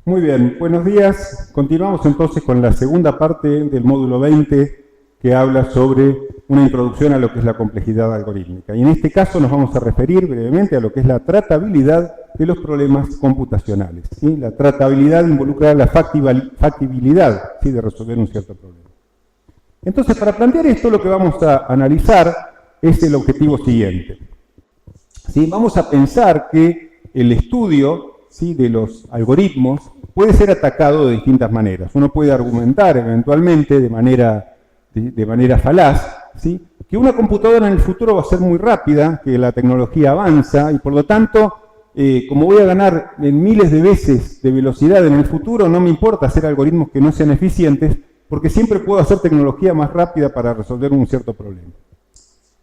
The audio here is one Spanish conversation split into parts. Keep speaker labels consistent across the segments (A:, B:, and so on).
A: Muy bien, buenos días. Continuamos entonces con la segunda parte del módulo 20 que habla sobre una introducción a lo que es la complejidad algorítmica. Y en este caso nos vamos a referir brevemente a lo que es la tratabilidad de los problemas computacionales. ¿Sí? La tratabilidad involucra la factibilidad, ¿sí?, de resolver un cierto problema. Entonces, para plantear esto, lo que vamos a analizar es el objetivo siguiente. ¿Sí? Vamos a pensar que el estudio, ¿sí?, de los algoritmos puede ser atacado de distintas maneras. Uno puede argumentar eventualmente de manera falaz, ¿sí?, que una computadora en el futuro va a ser muy rápida, que la tecnología avanza y por lo tanto, como voy a ganar en miles de veces de velocidad en el futuro, no me importa hacer algoritmos que no sean eficientes, porque siempre puedo hacer tecnología más rápida para resolver un cierto problema.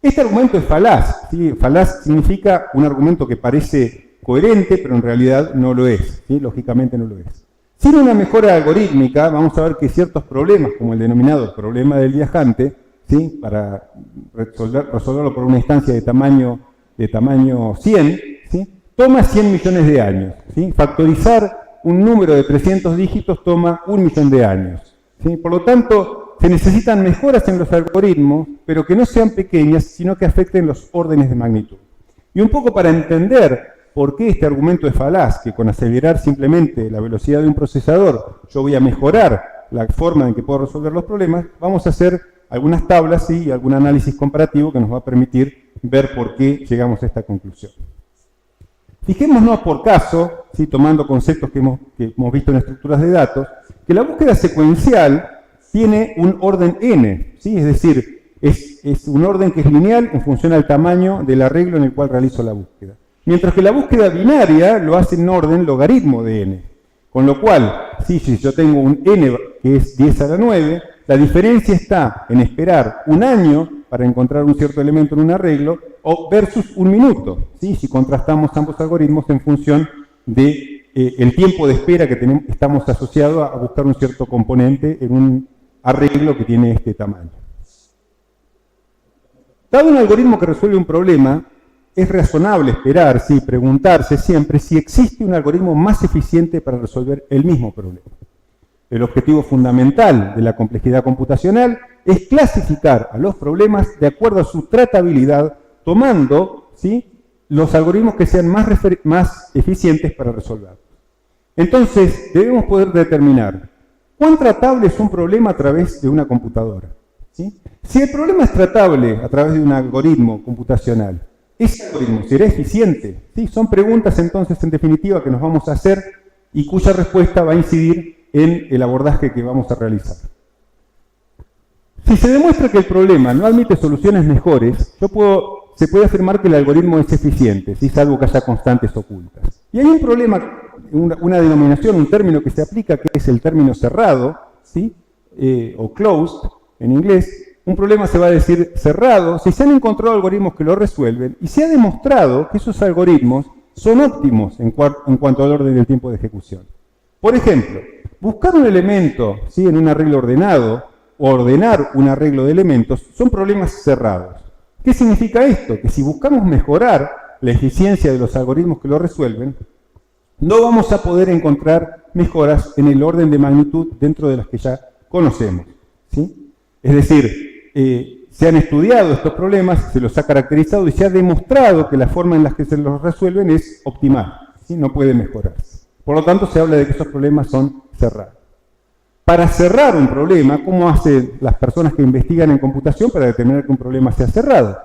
A: Este argumento es falaz, ¿sí? Falaz significa un argumento que parece coherente, pero en realidad no lo es, ¿sí? Lógicamente no lo es. Sin una mejora algorítmica, vamos a ver que ciertos problemas, como el denominado problema del viajante, ¿sí?, para resolverlo por una instancia de tamaño 100, ¿sí?, toma 100 millones de años. ¿Sí? Factorizar un número de 300 dígitos toma 1 millón de años. ¿Sí? Por lo tanto, se necesitan mejoras en los algoritmos, pero que no sean pequeñas, sino que afecten los órdenes de magnitud. Y un poco para entender por qué este argumento es falaz, que con acelerar simplemente la velocidad de un procesador yo voy a mejorar la forma en que puedo resolver los problemas, vamos a hacer algunas tablas y algún análisis comparativo que nos va a permitir ver por qué llegamos a esta conclusión. Fijémonos por caso, ¿sí?, tomando conceptos que hemos visto en estructuras de datos, que la búsqueda secuencial tiene un orden n, ¿sí? Es decir, es un orden que es lineal en función al tamaño del arreglo en el cual realizo la búsqueda. Mientras que la búsqueda binaria lo hace en orden logaritmo de n. Con lo cual, si yo tengo un n que es 10 a la 9, la diferencia está en esperar un año para encontrar un cierto elemento en un arreglo o versus un minuto, ¿sí?, si contrastamos ambos algoritmos en función de el tiempo de espera que estamos asociados a buscar un cierto componente en un arreglo que tiene este tamaño. Dado un algoritmo que resuelve un problema, es razonable esperar, sí, preguntarse siempre si existe un algoritmo más eficiente para resolver el mismo problema. El objetivo fundamental de la complejidad computacional es clasificar a los problemas de acuerdo a su tratabilidad, tomando, ¿sí?, los algoritmos que sean más eficientes para resolverlos. Entonces, debemos poder determinar cuán tratable es un problema a través de una computadora, ¿sí? Si el problema es tratable a través de un algoritmo computacional, ¿ese algoritmo será eficiente? ¿Sí? Son preguntas entonces en definitiva que nos vamos a hacer y cuya respuesta va a incidir en el abordaje que vamos a realizar. Si se demuestra que el problema no admite soluciones mejores, se puede afirmar que el algoritmo es eficiente, ¿sí?, salvo que haya constantes ocultas. Y hay un problema, una denominación, un término que se aplica, que es el término cerrado, ¿sí?, o closed en inglés. Un problema se va a decir cerrado si se han encontrado algoritmos que lo resuelven y se ha demostrado que esos algoritmos son óptimos en cuanto al orden del tiempo de ejecución. Por ejemplo, buscar un elemento, ¿sí?, en un arreglo ordenado o ordenar un arreglo de elementos son problemas cerrados. ¿Qué significa esto? Que si buscamos mejorar la eficiencia de los algoritmos que lo resuelven, no vamos a poder encontrar mejoras en el orden de magnitud dentro de las que ya conocemos, ¿sí? Es decir, se han estudiado estos problemas, se los ha caracterizado y se ha demostrado que la forma en la que se los resuelven es optimal, ¿sí?, no puede mejorarse. Por lo tanto, se habla de que esos problemas son cerrados. Para cerrar un problema, ¿cómo hacen las personas que investigan en computación para determinar que un problema sea cerrado?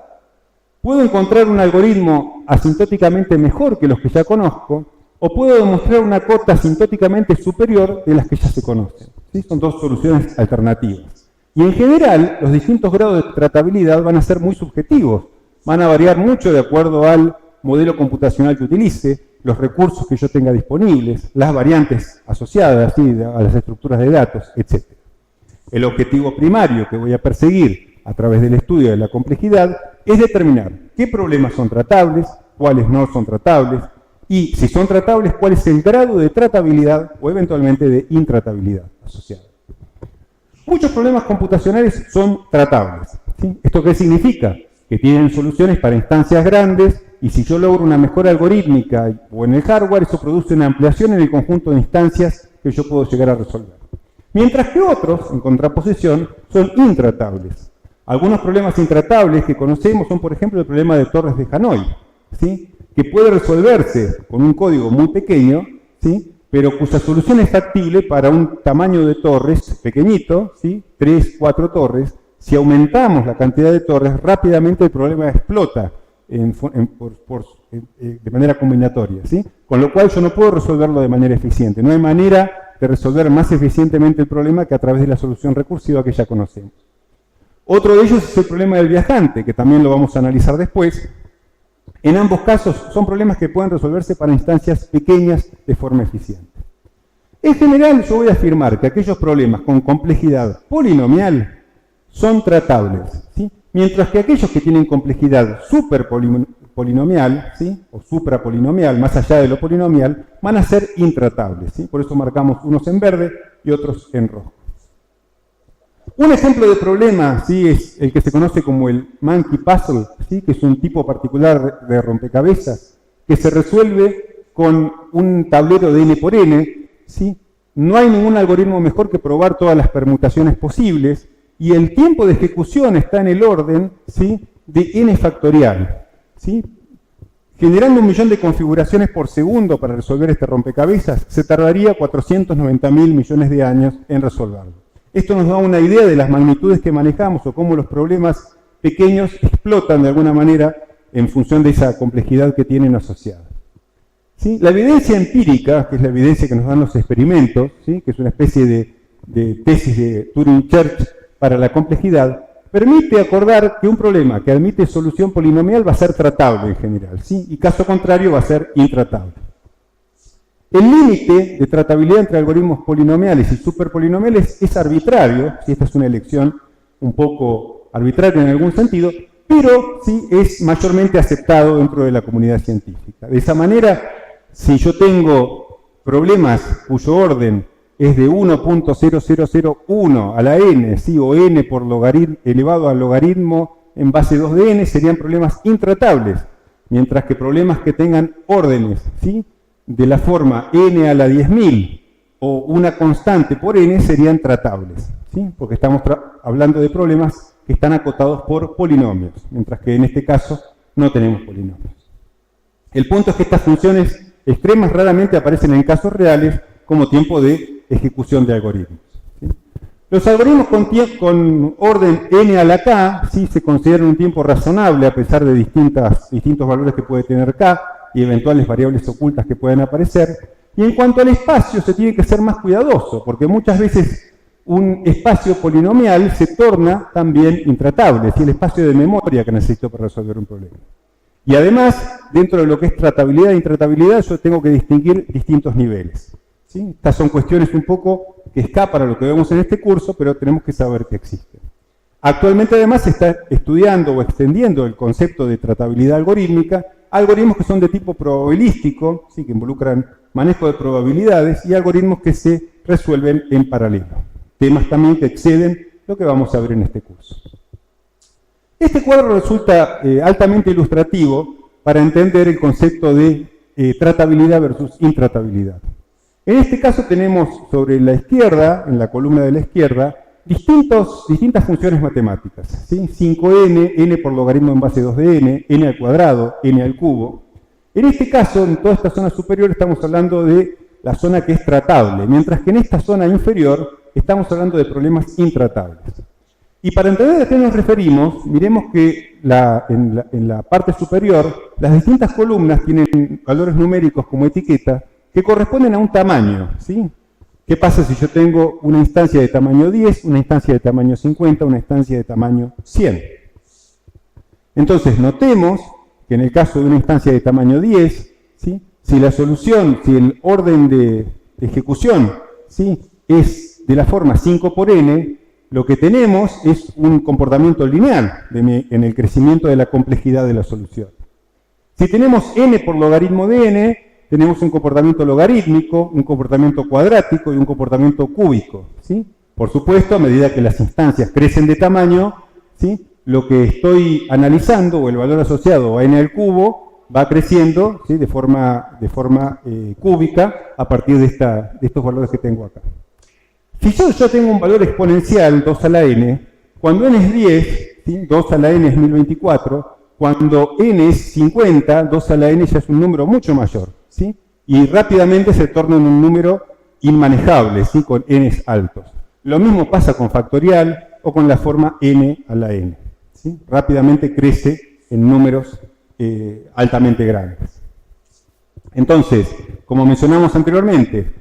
A: Puedo encontrar un algoritmo asintóticamente mejor que los que ya conozco, o puedo demostrar una cota asintóticamente superior de las que ya se conocen, ¿sí? Son dos soluciones alternativas. Y en general, los distintos grados de tratabilidad van a ser muy subjetivos. Van a variar mucho de acuerdo al modelo computacional que utilice, los recursos que yo tenga disponibles, las variantes asociadas, ¿sí?, a las estructuras de datos, etc. El objetivo primario que voy a perseguir a través del estudio de la complejidad es determinar qué problemas son tratables, cuáles no son tratables, y si son tratables, cuál es el grado de tratabilidad o eventualmente de intratabilidad asociada. Muchos problemas computacionales son tratables, ¿sí? ¿Esto qué significa? Que tienen soluciones para instancias grandes y si yo logro una mejora algorítmica o en el hardware, eso produce una ampliación en el conjunto de instancias que yo puedo llegar a resolver. Mientras que otros, en contraposición, son intratables. Algunos problemas intratables que conocemos son, por ejemplo, el problema de Torres de Hanói, ¿sí? Que puede resolverse con un código muy pequeño, ¿sí? Pero cuya solución es factible para un tamaño de torres pequeñito, ¿sí? 3, 4 torres. Si aumentamos la cantidad de torres, rápidamente el problema explota de manera combinatoria, ¿sí? Con lo cual yo no puedo resolverlo de manera eficiente. No hay manera de resolver más eficientemente el problema que a través de la solución recursiva que ya conocemos. Otro de ellos es el problema del viajante, que también lo vamos a analizar después. En ambos casos son problemas que pueden resolverse para instancias pequeñas de forma eficiente. En general, yo voy a afirmar que aquellos problemas con complejidad polinomial son tratables, ¿sí? Mientras que aquellos que tienen complejidad superpolinomial, ¿sí? O suprapolinomial, más allá de lo polinomial, van a ser intratables, ¿sí? Por eso marcamos unos en verde y otros en rojo. Un ejemplo de problema, ¿sí? Es el que se conoce como el monkey puzzle, ¿sí? Que es un tipo particular de rompecabezas que se resuelve con un tablero de n por n, ¿sí? No hay ningún algoritmo mejor que probar todas las permutaciones posibles y el tiempo de ejecución está en el orden, ¿sí? De n factorial, ¿sí? Generando 1.000.000 de configuraciones por segundo para resolver este rompecabezas, se tardaría 490.000 millones de años en resolverlo. Esto nos da una idea de las magnitudes que manejamos o cómo los problemas pequeños explotan de alguna manera en función de esa complejidad que tienen asociada. ¿Sí? La evidencia empírica, que es la evidencia que nos dan los experimentos, ¿sí? Que es una especie de tesis de Turing-Church para la complejidad, permite acordar que un problema que admite solución polinomial va a ser tratable en general, ¿sí? Y caso contrario va a ser intratable. El límite de tratabilidad entre algoritmos polinomiales y superpolinomiales es arbitrario, ¿sí? Esta es una elección un poco arbitraria en algún sentido, pero sí es mayormente aceptado dentro de la comunidad científica. De esa manera, si yo tengo problemas cuyo orden es de 1.0001 a la n, ¿sí? O n por elevado al logaritmo en base 2 de n, serían problemas intratables, mientras que problemas que tengan órdenes, ¿sí? De la forma n a la 10.000 o una constante por n serían tratables, ¿sí? Porque estamos hablando de problemas que están acotados por polinomios, mientras que en este caso no tenemos polinomios. El punto es que estas funciones extremas raramente aparecen en casos reales como tiempo de ejecución de algoritmos, ¿sí? Los algoritmos con orden n a la k, ¿sí? Se consideran un tiempo razonable a pesar de distintos valores que puede tener k, y eventuales variables ocultas que pueden aparecer. Y en cuanto al espacio, se tiene que ser más cuidadoso, porque muchas veces un espacio polinomial se torna también intratable, es el espacio de memoria que necesito para resolver un problema. Y además, dentro de lo que es tratabilidad e intratabilidad, yo tengo que distinguir distintos niveles, ¿sí? Estas son cuestiones un poco que escapan a lo que vemos en este curso, pero tenemos que saber que existen. Actualmente, además, se está estudiando o extendiendo el concepto de tratabilidad algorítmica, algoritmos que son de tipo probabilístico, ¿sí? Que involucran manejo de probabilidades, y algoritmos que se resuelven en paralelo. Temas también que exceden lo que vamos a ver en este curso. Este cuadro resulta altamente ilustrativo para entender el concepto de tratabilidad versus intratabilidad. En este caso tenemos sobre la izquierda, en la columna de la izquierda, distintas funciones matemáticas, ¿sí? 5n, n por logaritmo en base 2 de n al cuadrado, n al cubo. En este caso, en toda esta zona superior, estamos hablando de la zona que es tratable, mientras que en esta zona inferior estamos hablando de problemas intratables. Y para entender a qué nos referimos, miremos que en la parte superior, las distintas columnas tienen valores numéricos como etiqueta que corresponden a un tamaño, ¿sí? ¿Qué pasa si yo tengo una instancia de tamaño 10, una instancia de tamaño 50, una instancia de tamaño 100? Entonces, notemos que en el caso de una instancia de tamaño 10, ¿sí? Si la solución, si el orden de ejecución, ¿sí? Es de la forma 5 por n, lo que tenemos es un comportamiento lineal en el crecimiento de la complejidad de la solución. Si tenemos n por logaritmo de n, tenemos un comportamiento logarítmico, un comportamiento cuadrático y un comportamiento cúbico, ¿sí? Por supuesto, a medida que las instancias crecen de tamaño, ¿sí? Lo que estoy analizando, o el valor asociado a n al cubo, va creciendo, ¿sí? de forma cúbica a partir de estos valores que tengo acá. Si yo tengo un valor exponencial, 2 a la n, cuando n es 10, ¿sí? 2 a la n es 1024, cuando n es 50, 2 a la n ya es un número mucho mayor, ¿sí? Y rápidamente se torna en un número inmanejable, ¿sí? Con n altos. Lo mismo pasa con factorial o con la forma n a la n, ¿sí? Rápidamente crece en números altamente grandes. Entonces, como mencionamos anteriormente,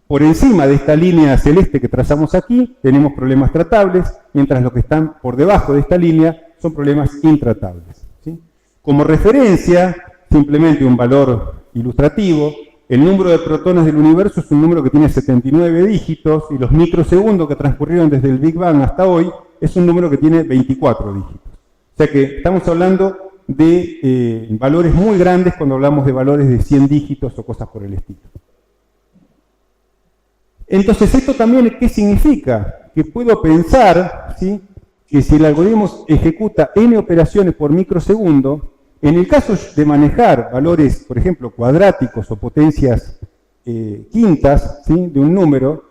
A: por encima de esta línea celeste que trazamos aquí, tenemos problemas tratables, mientras los que están por debajo de esta línea son problemas intratables, ¿sí? Como referencia, simplemente un valor ilustrativo, el número de protones del universo es un número que tiene 79 dígitos y los microsegundos que transcurrieron desde el Big Bang hasta hoy es un número que tiene 24 dígitos. O sea que estamos hablando de valores muy grandes cuando hablamos de valores de 100 dígitos o cosas por el estilo. Entonces, ¿esto también qué significa? Que puedo pensar, ¿sí?, que si el algoritmo ejecuta n operaciones por microsegundo, en el caso de manejar valores, por ejemplo, cuadráticos o potencias quintas, ¿sí?, de un número,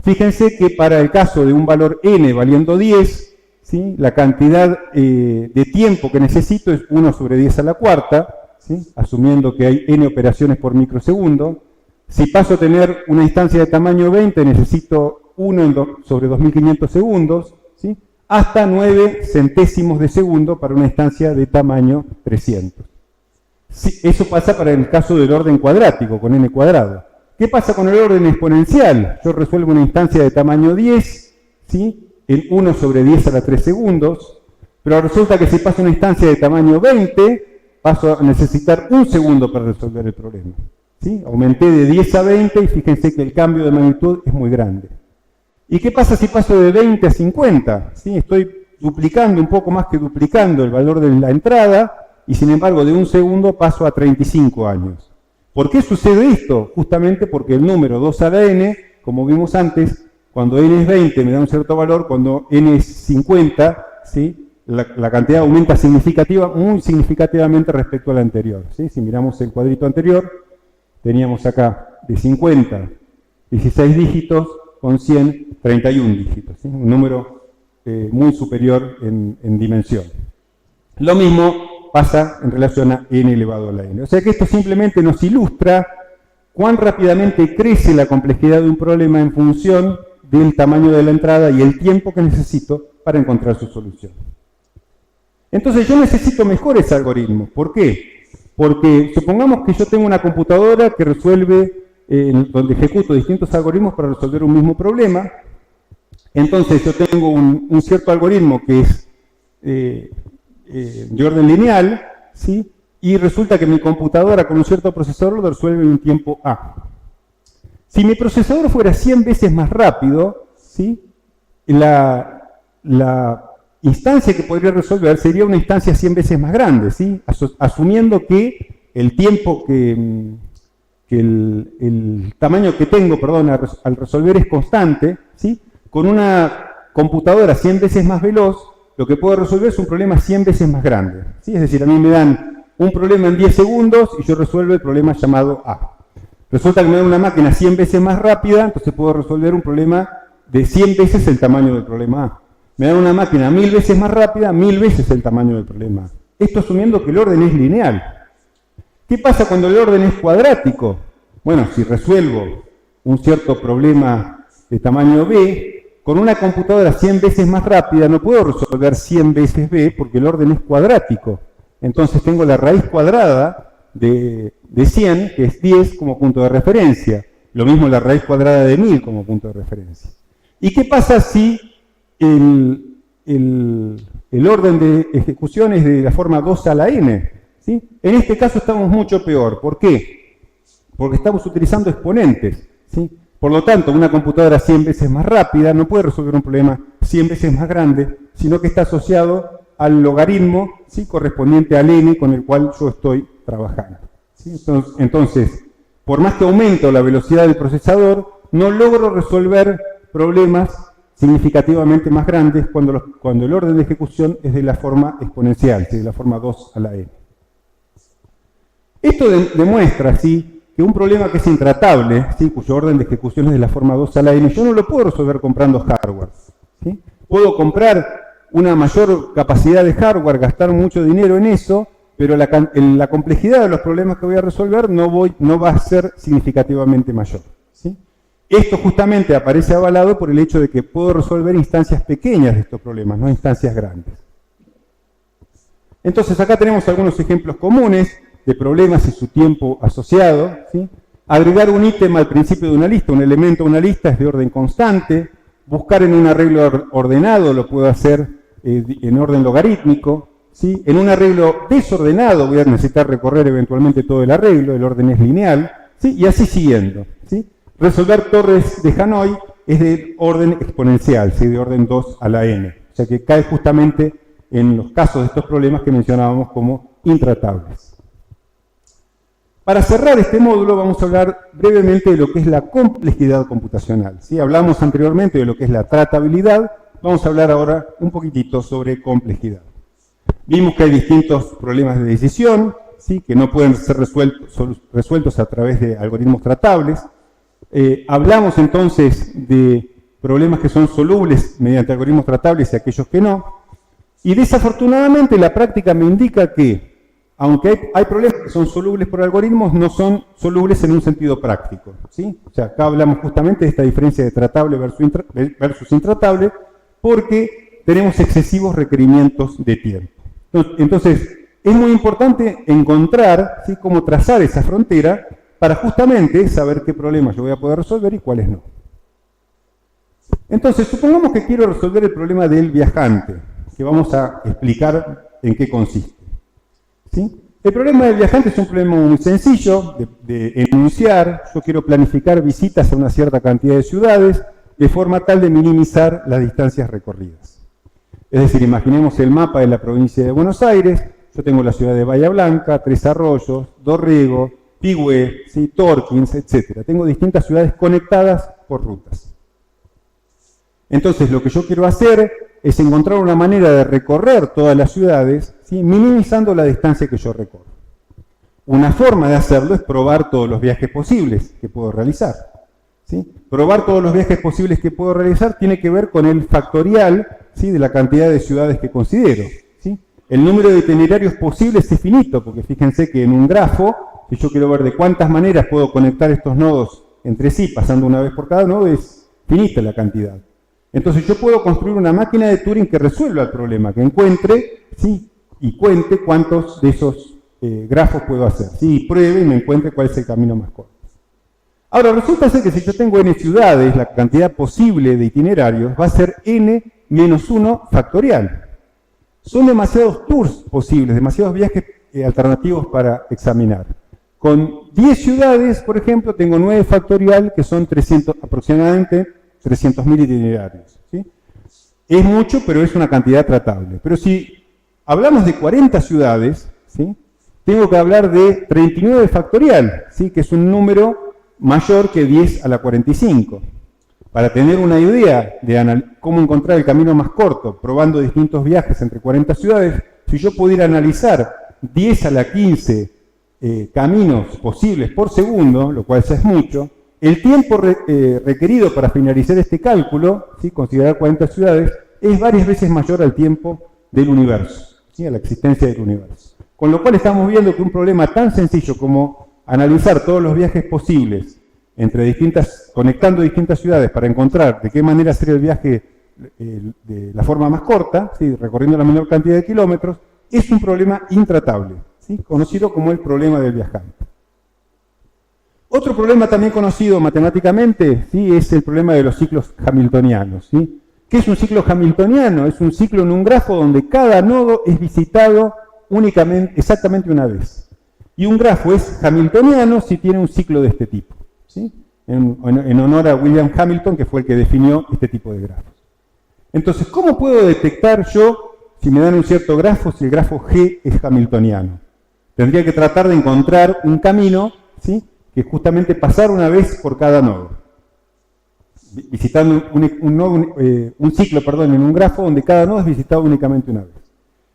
A: fíjense que para el caso de un valor n valiendo 10, ¿sí?, la cantidad de tiempo que necesito es 1 sobre 10 a la cuarta, ¿sí?, asumiendo que hay n operaciones por microsegundo. Si paso a tener una instancia de tamaño 20, necesito 1 sobre 2500 segundos, ¿sí?, hasta 9 centésimos de segundo para una instancia de tamaño 300. Sí, eso pasa para el caso del orden cuadrático, con n cuadrado. ¿Qué pasa con el orden exponencial? Yo resuelvo una instancia de tamaño 10, ¿sí?, en 1 sobre 10 a la 3 segundos, pero resulta que si paso una instancia de tamaño 20, paso a necesitar 1 segundo para resolver el problema, ¿sí? Aumenté de 10 a 20 y fíjense que el cambio de magnitud es muy grande. ¿Y qué pasa si paso de 20 a 50? ¿Sí? Estoy duplicando, un poco más que duplicando el valor de la entrada, y sin embargo de 1 segundo paso a 35 años. ¿Por qué sucede esto? Justamente porque el número 2 a la n, como vimos antes, cuando n es 20 me da un cierto valor, cuando n es 50, ¿sí?, la cantidad aumenta muy significativamente respecto a la anterior, ¿sí? Si miramos el cuadrito anterior, teníamos acá de 50, 16 dígitos, con 100, 31 dígitos, ¿sí?, un número muy superior en dimensión. Lo mismo pasa en relación a n elevado a la n. O sea que esto simplemente nos ilustra cuán rápidamente crece la complejidad de un problema en función del tamaño de la entrada y el tiempo que necesito para encontrar su solución. Entonces yo necesito mejores algoritmos. ¿Por qué? Porque supongamos que yo tengo una computadora que resuelve, donde ejecuto distintos algoritmos para resolver un mismo problema. Entonces yo tengo un cierto algoritmo que es de orden lineal, ¿sí?, y resulta que mi computadora con un cierto procesador lo resuelve en un tiempo A. Si mi procesador fuera 100 veces más rápido, ¿sí?, la instancia que podría resolver sería una instancia 100 veces más grande, ¿sí?, asumiendo que el tiempo el tamaño que tengo, perdón, al resolver es constante, ¿sí? Con una computadora 100 veces más veloz, lo que puedo resolver es un problema 100 veces más grande, ¿sí? Es decir, a mí me dan un problema en 10 segundos y yo resuelvo el problema llamado A. Resulta que me dan una máquina 100 veces más rápida, entonces puedo resolver un problema de 100 veces el tamaño del problema A. Me dan una máquina 1000 veces más rápida, 1000 veces el tamaño del problema A. Esto asumiendo que el orden es lineal. ¿Qué pasa cuando el orden es cuadrático? Bueno, si resuelvo un cierto problema de tamaño B, con una computadora 100 veces más rápida no puedo resolver 100 veces B porque el orden es cuadrático. Entonces tengo la raíz cuadrada de 100, que es 10, como punto de referencia. Lo mismo la raíz cuadrada de 1000 como punto de referencia. ¿Y qué pasa si el orden de ejecución es de la forma 2 a la n? ¿Sí? En este caso estamos mucho peor. ¿Por qué? Porque estamos utilizando exponentes, ¿sí? Por lo tanto, una computadora 100 veces más rápida no puede resolver un problema 100 veces más grande, sino que está asociado al logaritmo, ¿sí?, correspondiente al n con el cual yo estoy trabajando, ¿sí? Entonces, por más que aumento la velocidad del procesador, no logro resolver problemas significativamente más grandes cuando el orden de ejecución es de la forma exponencial, ¿sí?, de la forma 2 a la n. Esto demuestra, ¿sí?, que un problema que es intratable, ¿sí?, cuyo orden de ejecución es de la forma 2 a la n, yo no lo puedo resolver comprando hardware, ¿sí? Puedo comprar una mayor capacidad de hardware, gastar mucho dinero en eso, pero la complejidad de los problemas que voy a resolver no va a ser significativamente mayor, ¿sí? Esto justamente aparece avalado por el hecho de que puedo resolver instancias pequeñas de estos problemas, no instancias grandes. Entonces acá tenemos algunos ejemplos comunes de problemas y su tiempo asociado, ¿sí? Agregar un ítem al principio de una lista, un elemento a una lista es de orden constante. Buscar en un arreglo ordenado lo puedo hacer en orden logarítmico, ¿sí? En un arreglo desordenado voy a necesitar recorrer eventualmente todo el arreglo, el orden es lineal, ¿sí? Y así siguiendo, ¿sí? Resolver torres de Hanoi es de orden exponencial, ¿sí?, de orden 2 a la n. O sea que cae justamente en los casos de estos problemas que mencionábamos como intratables. Para cerrar este módulo vamos a hablar brevemente de lo que es la complejidad computacional, ¿sí? Hablamos anteriormente de lo que es la tratabilidad, vamos a hablar ahora un poquitito sobre complejidad. Vimos que hay distintos problemas de decisión, ¿sí?, que no pueden ser resueltos a través de algoritmos tratables. Hablamos entonces de problemas que son solubles mediante algoritmos tratables y aquellos que no. Y desafortunadamente la práctica me indica que, aunque hay problemas que son solubles por algoritmos, no son solubles en un sentido práctico, ¿sí? O sea, acá hablamos justamente de esta diferencia de tratable versus intratable, porque tenemos excesivos requerimientos de tiempo. Entonces, es muy importante encontrar, ¿sí?, cómo trazar esa frontera para justamente saber qué problemas yo voy a poder resolver y cuáles no. Entonces, supongamos que quiero resolver el problema del viajante, que vamos a explicar en qué consiste, ¿sí? El problema del viajante es un problema muy sencillo de enunciar. Yo quiero planificar visitas a una cierta cantidad de ciudades de forma tal de minimizar las distancias recorridas. Es decir, imaginemos el mapa de la provincia de Buenos Aires. Yo tengo la ciudad de Bahía Blanca, Tres Arroyos, Dorrego, Pigüé, ¿sí?, Torkins, etc. Tengo distintas ciudades conectadas por rutas. Entonces, lo que yo quiero hacer es encontrar una manera de recorrer todas las ciudades, ¿sí?, minimizando la distancia que yo recorro. Una forma de hacerlo es probar todos los viajes posibles que puedo realizar, ¿sí? Probar todos los viajes posibles que puedo realizar tiene que ver con el factorial, ¿sí?, de la cantidad de ciudades que considero, ¿sí? El número de itinerarios posibles es finito, porque fíjense que en un grafo, si yo quiero ver de cuántas maneras puedo conectar estos nodos entre sí, pasando una vez por cada nodo, es finita la cantidad. Entonces yo puedo construir una máquina de Turing que resuelva el problema, que encuentre, ¿sí?, y cuente cuántos de esos grafos puedo hacer, ¿sí?, y pruebe y me encuentre cuál es el camino más corto. Ahora, resulta ser que si yo tengo n ciudades, la cantidad posible de itinerarios va a ser n menos 1 factorial. Son demasiados tours posibles, demasiados viajes alternativos para examinar. Con 10 ciudades, por ejemplo, tengo 9 factorial, que son aproximadamente 300.000 itinerarios, ¿sí? Es mucho, pero es una cantidad tratable. Pero si hablamos de 40 ciudades, ¿sí?, tengo que hablar de 39 factorial, ¿sí?, que es un número mayor que 10 a la 45. Para tener una idea de cómo encontrar el camino más corto, probando distintos viajes entre 40 ciudades, si yo pudiera analizar 10 a la 15 caminos posibles por segundo, lo cual ya es mucho, el tiempo requerido para finalizar este cálculo, ¿sí?, considerar 40 ciudades, es varias veces mayor al tiempo del universo, ¿sí?, a la existencia del universo. Con lo cual estamos viendo que un problema tan sencillo como analizar todos los viajes posibles conectando distintas ciudades para encontrar de qué manera hacer el viaje de la forma más corta, ¿sí?, recorriendo la menor cantidad de kilómetros, es un problema intratable, ¿sí?, conocido como el problema del viajante. Otro problema también conocido matemáticamente, ¿sí?, es el problema de los ciclos hamiltonianos, ¿sí? ¿Qué es un ciclo hamiltoniano? Es un ciclo en un grafo donde cada nodo es visitado exactamente una vez. Y un grafo es hamiltoniano si tiene un ciclo de este tipo, ¿sí?, en honor a William Hamilton, que fue el que definió este tipo de grafos. Entonces, ¿cómo puedo detectar yo, si me dan un cierto grafo, si el grafo G es hamiltoniano? Tendría que tratar de encontrar un camino, ¿sí?, que justamente pasar una vez por cada nodo, visitando un ciclo en un grafo donde cada nodo es visitado únicamente una vez.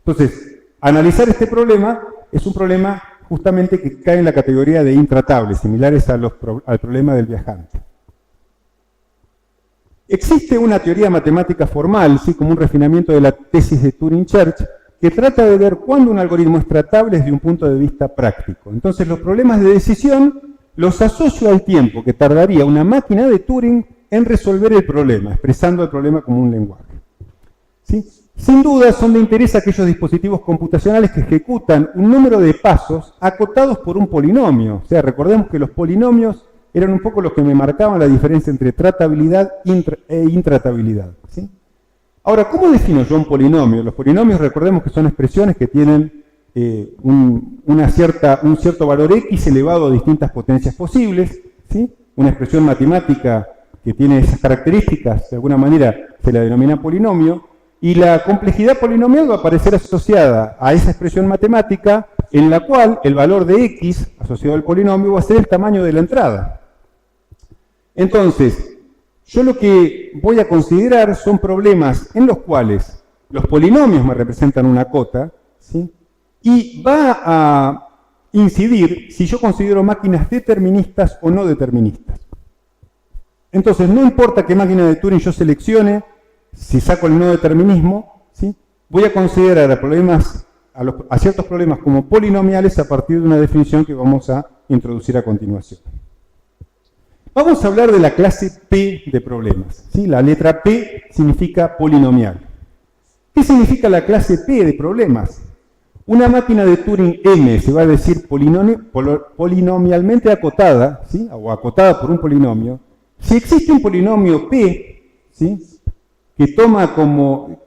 A: Entonces, analizar este problema es un problema justamente que caen en la categoría de intratables, similares al problema del viajante. Existe una teoría matemática formal, ¿sí?, como un refinamiento de la tesis de Turing-Church, que trata de ver cuándo un algoritmo es tratable desde un punto de vista práctico. Entonces, los problemas de decisión los asocio al tiempo que tardaría una máquina de Turing en resolver el problema, expresando el problema como un lenguaje. ¿Sí? Sin duda, son de interés aquellos dispositivos computacionales que ejecutan un número de pasos acotados por un polinomio. O sea, recordemos que los polinomios eran un poco los que me marcaban la diferencia entre tratabilidad e intratabilidad. ¿Sí? Ahora, ¿cómo defino yo un polinomio? Los polinomios, recordemos que son expresiones que tienen un cierto valor x elevado a distintas potencias posibles. ¿Sí? Una expresión matemática que tiene esas características, de alguna manera se la denomina polinomio, y la complejidad polinomial va a aparecer asociada a esa expresión matemática en la cual el valor de x asociado al polinomio va a ser el tamaño de la entrada. Entonces, yo lo que voy a considerar son problemas en los cuales los polinomios me representan una cota, ¿sí?, y va a incidir si yo considero máquinas deterministas o no deterministas. Entonces, no importa qué máquina de Turing yo seleccione, si saco el no determinismo, ¿sí?, voy a considerar a ciertos problemas como polinomiales a partir de una definición que vamos a introducir a continuación. Vamos a hablar de la clase P de problemas. ¿Sí? La letra P significa polinomial. ¿Qué significa la clase P de problemas? Una máquina de Turing M se va a decir polinomialmente acotada, ¿sí?, o acotada por un polinomio. Si existe un polinomio P, ¿sí?, que toma como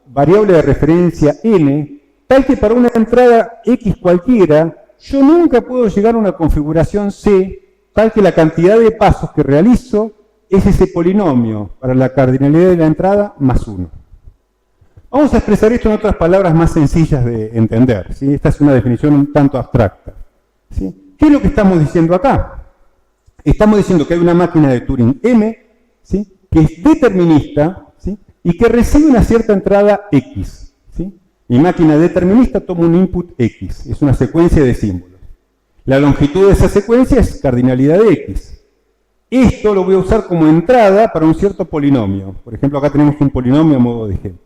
A: variable de referencia n, tal que para una entrada x cualquiera, yo nunca puedo llegar a una configuración C, tal que la cantidad de pasos que realizo es ese polinomio para la cardinalidad de la entrada más 1. Vamos a expresar esto en otras palabras más sencillas de entender, ¿sí? Esta es una definición un tanto abstracta, ¿sí? ¿Qué es lo que estamos diciendo acá? Estamos diciendo que hay una máquina de Turing M, ¿sí?, que es determinista, ¿sí?, y que recibe una cierta entrada x. ¿Sí? Mi máquina determinista toma un input x, es una secuencia de símbolos. La longitud de esa secuencia es cardinalidad de x. Esto lo voy a usar como entrada para un cierto polinomio. Por ejemplo, acá tenemos un polinomio a modo de ejemplo.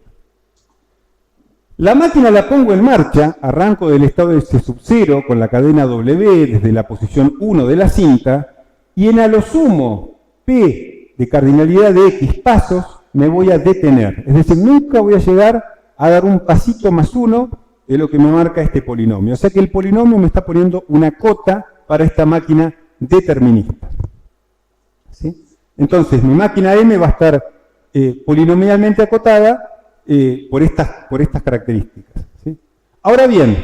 A: La máquina la pongo en marcha, arranco del estado de C0 con la cadena W desde la posición 1 de la cinta, y en a lo sumo P de cardinalidad de x pasos me voy a detener. Es decir, nunca voy a llegar a dar un pasito más 1 de lo que me marca este polinomio. O sea que el polinomio me está poniendo una cota para esta máquina determinista. ¿Sí? Entonces, mi máquina M va a estar polinomialmente acotada por estas características. ¿Sí? Ahora bien,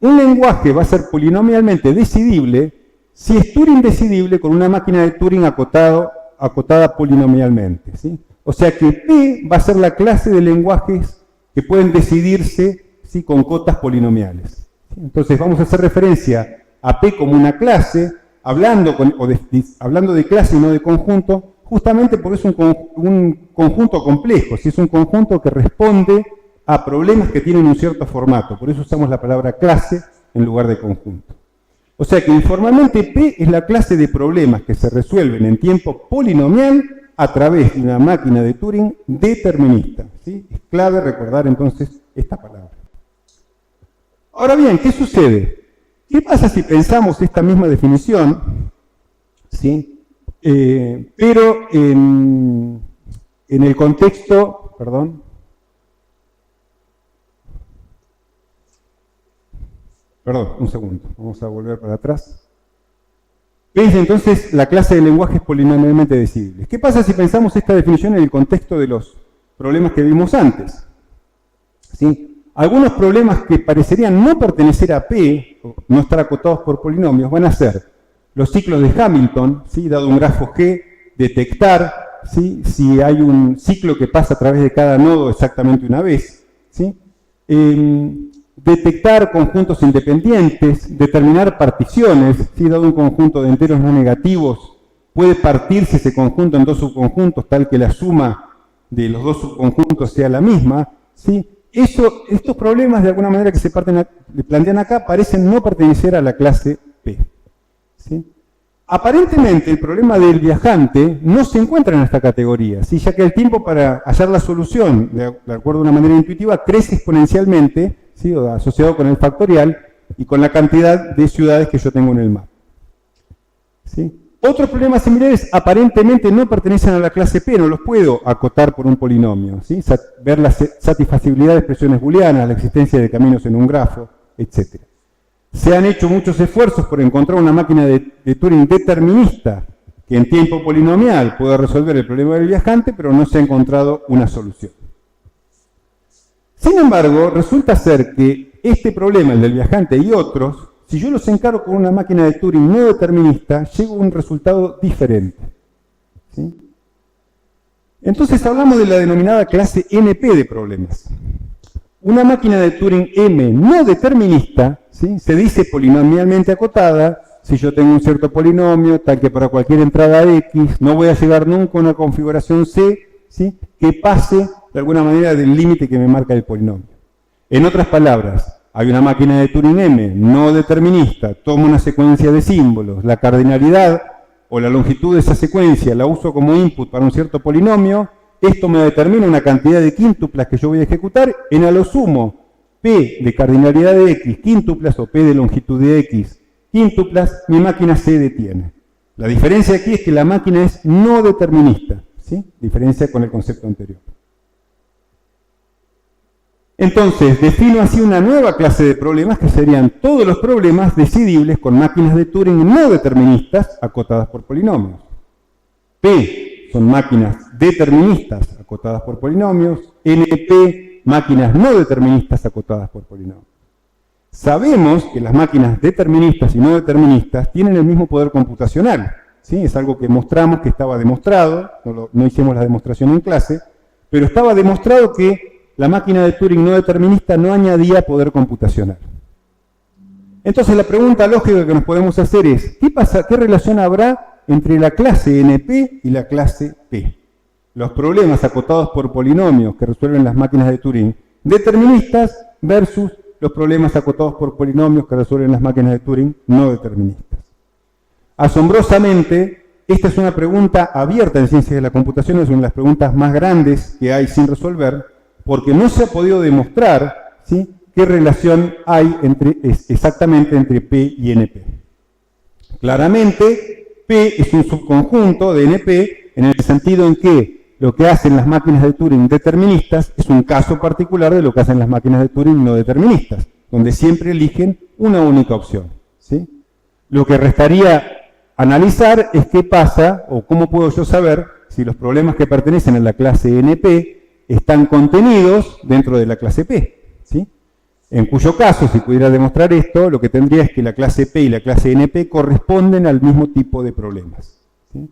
A: un lenguaje va a ser polinomialmente decidible si es Turing decidible con una máquina de Turing acotada polinomialmente. ¿Sí? O sea que P va a ser la clase de lenguajes que pueden decidirse, ¿sí?, con cotas polinomiales. ¿Sí? Entonces vamos a hacer referencia a P como una clase, hablando de clase y no de conjunto, justamente porque es un conjunto complejo, ¿sí? Es un conjunto que responde a problemas que tienen un cierto formato. Por eso usamos la palabra clase en lugar de conjunto. O sea que informalmente P es la clase de problemas que se resuelven en tiempo polinomial a través de una máquina de Turing determinista. ¿Sí? Es clave recordar entonces esta palabra. Ahora bien, ¿qué sucede? ¿Qué pasa si pensamos esta misma definición, ¿sí?, pero en el contexto, perdón, un segundo, vamos a volver para atrás. ¿Ves? Entonces, la clase de lenguajes polinomialmente decidibles. ¿Qué pasa si pensamos esta definición en el contexto de los problemas que vimos antes? ¿Sí? Algunos problemas que parecerían no pertenecer a P, o no estar acotados por polinomios, van a ser los ciclos de Hamilton, ¿sí?, dado un grafo G, detectar, ¿sí?, si hay un ciclo que pasa a través de cada nodo exactamente una vez, ¿sí?, detectar conjuntos independientes, determinar particiones, ¿sí?, dado un conjunto de enteros no negativos, puede partirse ese conjunto en dos subconjuntos tal que la suma de los dos subconjuntos sea la misma, ¿sí? estos problemas, de alguna manera que se plantean acá, parecen no pertenecer a la clase P. ¿Sí? Aparentemente, el problema del viajante no se encuentra en esta categoría, ¿sí? Ya que el tiempo para hallar la solución, de acuerdo a una manera intuitiva, crece exponencialmente, ¿sí? Asociado con el factorial y con la cantidad de ciudades que yo tengo en el mapa. ¿Sí? Otros problemas similares aparentemente no pertenecen a la clase P, no los puedo acotar por un polinomio. ¿Sí? Ver la satisfacibilidad de expresiones booleanas, la existencia de caminos en un grafo, etc. Se han hecho muchos esfuerzos por encontrar una máquina de Turing determinista que en tiempo polinomial pueda resolver el problema del viajante, pero no se ha encontrado una solución. Sin embargo, resulta ser que este problema, el del viajante y otros, si yo los encaro con una máquina de Turing no determinista, llego a un resultado diferente. ¿Sí? Entonces hablamos de la denominada clase NP de problemas. Una máquina de Turing M no determinista, ¿sí? Se dice polinomialmente acotada, si yo tengo un cierto polinomio, tal que para cualquier entrada X, no voy a llegar nunca a una configuración C, ¿sí? Que pase de alguna manera del límite que me marca el polinomio. En otras palabras, hay una máquina de Turing M no determinista, tomo una secuencia de símbolos, la cardinalidad o la longitud de esa secuencia la uso como input para un cierto polinomio, esto me determina una cantidad de quíntuplas que yo voy a ejecutar, en a lo sumo P de cardinalidad de X quíntuplas o P de longitud de X quíntuplas, mi máquina se detiene. La diferencia aquí es que la máquina es no determinista, ¿sí? Diferencia con el concepto anterior. Entonces, defino así una nueva clase de problemas que serían todos los problemas decidibles con máquinas de Turing no deterministas acotadas por polinomios. P son máquinas deterministas acotadas por polinomios, NP, máquinas no deterministas acotadas por polinomios. Sabemos que las máquinas deterministas y no deterministas tienen el mismo poder computacional. ¿Sí? Es algo que mostramos, que estaba demostrado, no hicimos la demostración en clase, pero estaba demostrado que la máquina de Turing no determinista no añadía poder computacional. Entonces la pregunta lógica que nos podemos hacer es, ¿qué relación habrá entre la clase NP y la clase P? Los problemas acotados por polinomios que resuelven las máquinas de Turing deterministas versus los problemas acotados por polinomios que resuelven las máquinas de Turing no deterministas. Asombrosamente, esta es una pregunta abierta en ciencias de la computación, es una de las preguntas más grandes que hay sin resolver, porque no se ha podido demostrar, ¿sí?, qué relación hay exactamente entre P y NP. Claramente, P es un subconjunto de NP en el sentido en que lo que hacen las máquinas de Turing deterministas es un caso particular de lo que hacen las máquinas de Turing no deterministas, donde siempre eligen una única opción. ¿Sí? Lo que restaría analizar es qué pasa, o cómo puedo yo saber si los problemas que pertenecen a la clase NP están contenidos dentro de la clase P. ¿Sí? En cuyo caso, si pudiera demostrar esto, lo que tendría es que la clase P y la clase NP corresponden al mismo tipo de problemas. ¿Sí?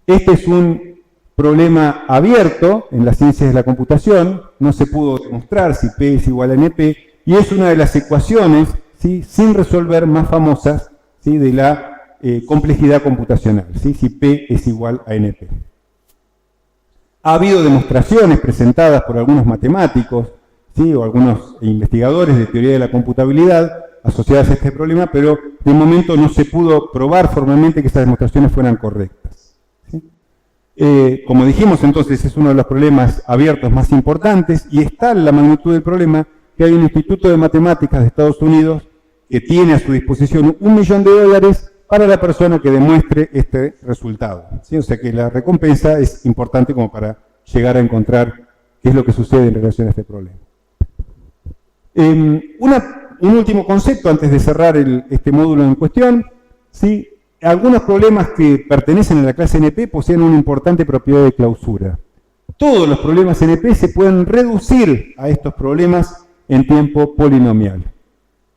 A: Este es un problema abierto en las ciencias de la computación, no se pudo demostrar si P es igual a NP, y es una de las ecuaciones, ¿sí?, sin resolver más famosas, ¿sí?, de la complejidad computacional, ¿sí?, si P es igual a NP. Ha habido demostraciones presentadas por algunos matemáticos, ¿sí?, o algunos investigadores de teoría de la computabilidad asociadas a este problema, pero de momento no se pudo probar formalmente que estas demostraciones fueran correctas. ¿Sí? Como dijimos, entonces, es uno de los problemas abiertos más importantes, y es tal la magnitud del problema que hay un instituto de matemáticas de Estados Unidos que tiene a su disposición $1 millón para la persona que demuestre este resultado. ¿Sí? O sea que la recompensa es importante como para llegar a encontrar qué es lo que sucede en relación a este problema. Un último concepto antes de cerrar este módulo en cuestión. ¿Sí? Algunos problemas que pertenecen a la clase NP poseen una importante propiedad de clausura. Todos los problemas NP se pueden reducir a estos problemas en tiempo polinomial.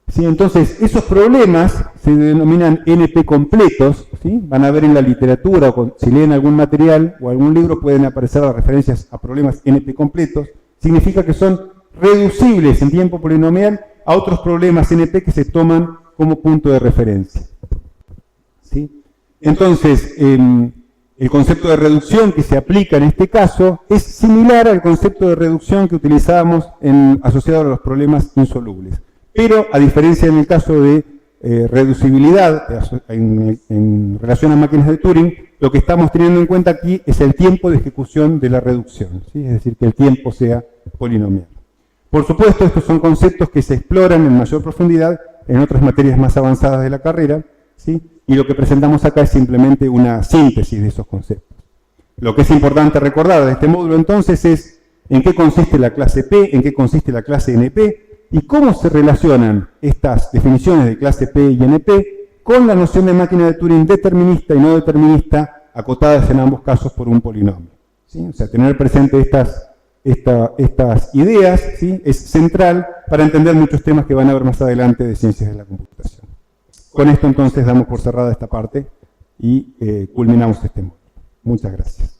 A: ¿Sí? Entonces, esos problemas se denominan NP completos, ¿sí? Van a ver en la literatura, o si leen algún material o algún libro, pueden aparecer las referencias a problemas NP completos. Significa que son reducibles en tiempo polinomial a otros problemas NP que se toman como punto de referencia. ¿Sí? Entonces, El concepto de reducción que se aplica en este caso es similar al concepto de reducción que utilizábamos asociado a los problemas insolubles. Pero, a diferencia en el caso de reducibilidad en relación a máquinas de Turing, lo que estamos teniendo en cuenta aquí es el tiempo de ejecución de la reducción, ¿sí? Es decir, que el tiempo sea polinomial. Por supuesto, estos son conceptos que se exploran en mayor profundidad en otras materias más avanzadas de la carrera, ¿sí? Y lo que presentamos acá es simplemente una síntesis de esos conceptos. Lo que es importante recordar de este módulo entonces es en qué consiste la clase P, en qué consiste la clase NP, y cómo se relacionan estas definiciones de clase P y NP con la noción de máquina de Turing determinista y no determinista, acotadas en ambos casos por un polinomio, ¿sí? O sea, tener presente estas ideas, ¿sí? Es central para entender muchos temas que van a ver más adelante de ciencias de la computación. Con esto entonces damos por cerrada esta parte y culminamos este módulo. Muchas gracias.